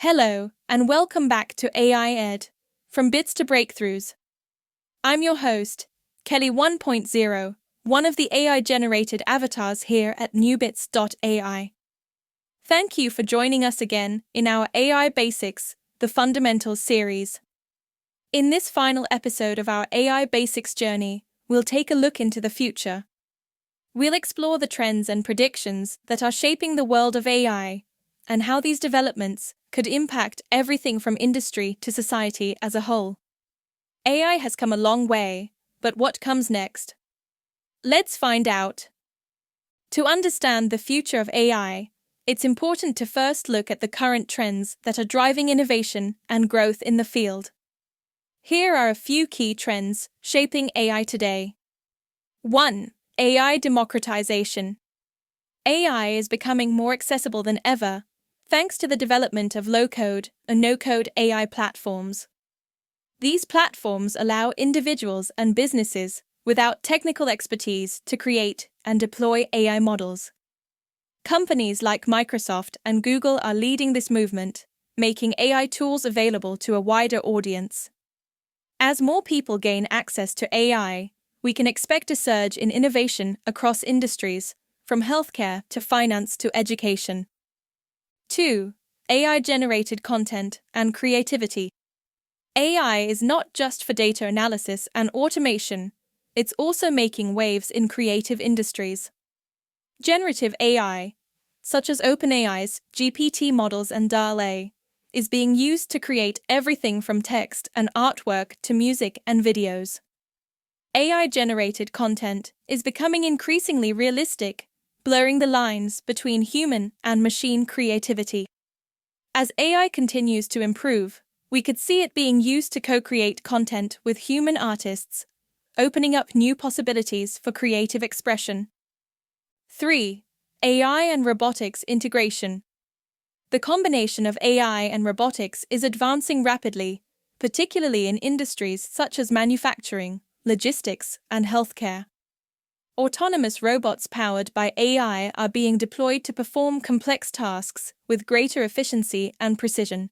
Hello, and welcome back to AI Ed, from bits to breakthroughs. I'm your host, Kelly 1.0, one of the AI-generated avatars here at newbits.ai. Thank you for joining us again in our AI Basics, the Fundamentals series. In this final episode of our AI Basics journey, we'll take a look into the future. We'll explore the trends and predictions that are shaping the world of AI, and how these developments could impact everything from industry to society as a whole. AI has come a long way, but what comes next? Let's find out. To understand the future of AI, it's important to first look at the current trends that are driving innovation and growth in the field. Here are a few key trends shaping AI today. 1. AI democratization. AI is becoming more accessible than ever, thanks to the development of low-code and no-code AI platforms. These platforms allow individuals and businesses without technical expertise to create and deploy AI models. Companies like Microsoft and Google are leading this movement, making AI tools available to a wider audience. As more people gain access to AI, we can expect a surge in innovation across industries, from healthcare to finance to education. 2. AI-generated content and creativity. AI is not just for data analysis and automation, it's also making waves in creative industries. Generative AI, such as OpenAI's GPT models and DALL-E, is being used to create everything from text and artwork to music and videos. AI-generated content is becoming increasingly realistic, blurring the lines between human and machine creativity. As AI continues to improve, we could see it being used to co-create content with human artists, opening up new possibilities for creative expression. 3. AI and robotics integration. The combination of AI and robotics is advancing rapidly, particularly in industries such as manufacturing, logistics, and healthcare. Autonomous robots powered by AI are being deployed to perform complex tasks with greater efficiency and precision.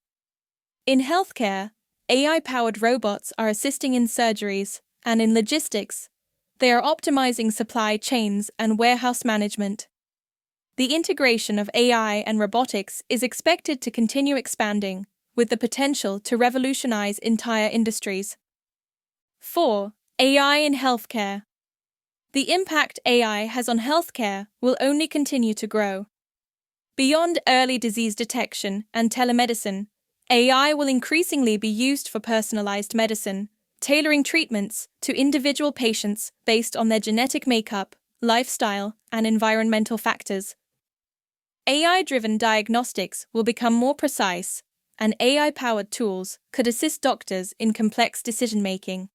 In healthcare, AI-powered robots are assisting in surgeries, and in logistics, they are optimizing supply chains and warehouse management. The integration of AI and robotics is expected to continue expanding, with the potential to revolutionize entire industries. 4. AI in healthcare. The impact AI has on healthcare will only continue to grow. Beyond early disease detection and telemedicine, AI will increasingly be used for personalized medicine, tailoring treatments to individual patients based on their genetic makeup, lifestyle, and environmental factors. AI-driven diagnostics will become more precise, and AI-powered tools could assist doctors in complex decision-making.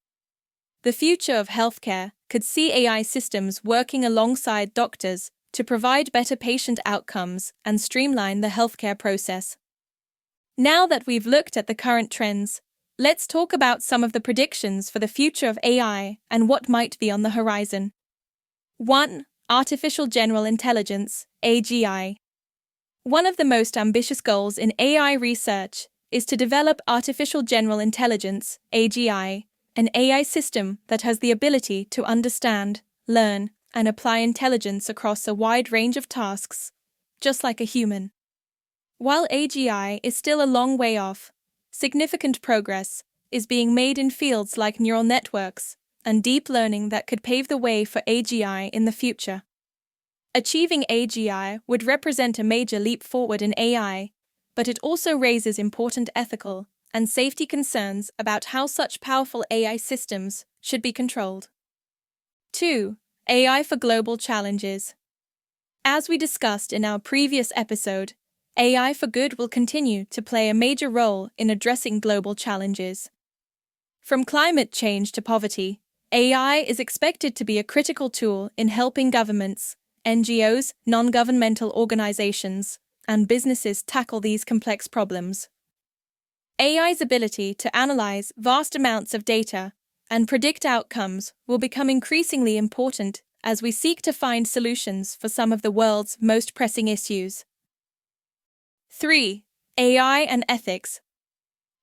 The future of healthcare could see AI systems working alongside doctors to provide better patient outcomes and streamline the healthcare process. Now that we've looked at the current trends, let's talk about some of the predictions for the future of AI and what might be on the horizon. 1. Artificial General Intelligence, AGI. One of the most ambitious goals in AI research is to develop artificial general intelligence, AGI, an AI system that has the ability to understand, learn, and apply intelligence across a wide range of tasks, just like a human. While AGI is still a long way off, significant progress is being made in fields like neural networks and deep learning that could pave the way for AGI in the future. Achieving AGI would represent a major leap forward in AI, but it also raises important ethical and safety concerns about how such powerful AI systems should be controlled. 2. AI for global challenges. As we discussed in our previous episode, AI for good will continue to play a major role in addressing global challenges. From climate change to poverty, AI is expected to be a critical tool in helping governments, NGOs, non-governmental organizations, and businesses tackle these complex problems. AI's ability to analyze vast amounts of data and predict outcomes will become increasingly important as we seek to find solutions for some of the world's most pressing issues. 3. AI and ethics.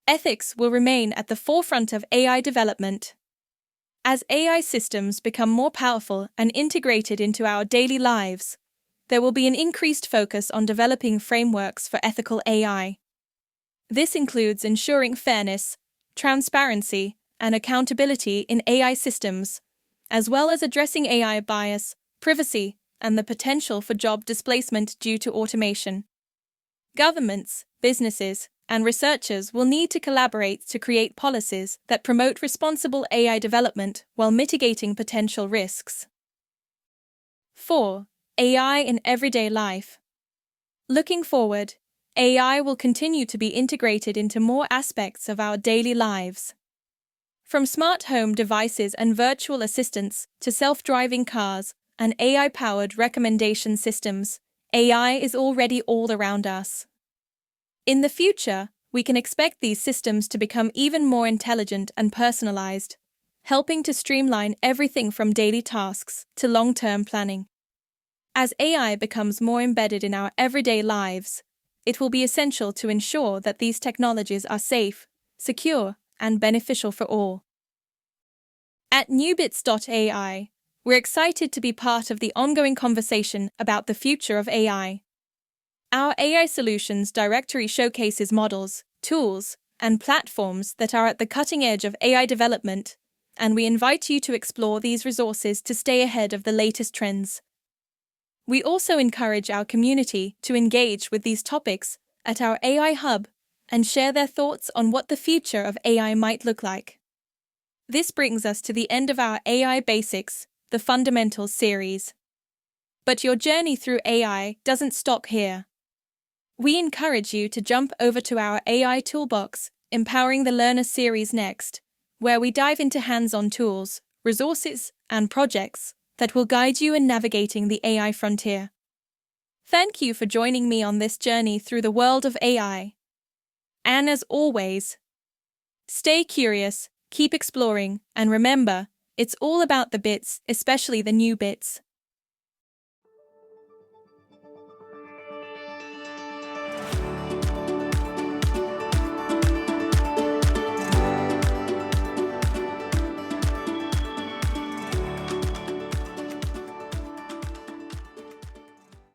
Ethics will remain at the forefront of AI development. As AI systems become more powerful and integrated into our daily lives, there will be an increased focus on developing frameworks for ethical AI. This includes ensuring fairness, transparency, and accountability in AI systems, as well as addressing AI bias, privacy, and the potential for job displacement due to automation. Governments, businesses, and researchers will need to collaborate to create policies that promote responsible AI development while mitigating potential risks. 4. AI in everyday life. Looking forward, AI will continue to be integrated into more aspects of our daily lives. From smart home devices and virtual assistants to self-driving cars and AI-powered recommendation systems, AI is already all around us. In the future, we can expect these systems to become even more intelligent and personalized, helping to streamline everything from daily tasks to long-term planning. As AI becomes more embedded in our everyday lives, it will be essential to ensure that these technologies are safe, secure, and beneficial for all. At newbits.ai, we're excited to be part of the ongoing conversation about the future of AI. Our AI Solutions directory showcases models, tools, and platforms that are at the cutting edge of AI development, and we invite you to explore these resources to stay ahead of the latest trends. We also encourage our community to engage with these topics at our AI Hub and share their thoughts on what the future of AI might look like. This brings us to the end of our AI Basics, the Fundamentals series. But your journey through AI doesn't stop here. We encourage you to jump over to our AI Toolbox, Empowering the Learner series next, where we dive into hands-on tools, resources, and projects that will guide you in navigating the AI frontier. Thank you for joining me on this journey through the world of AI. And as always, stay curious, keep exploring, and remember, it's all about the bits, especially the new bits.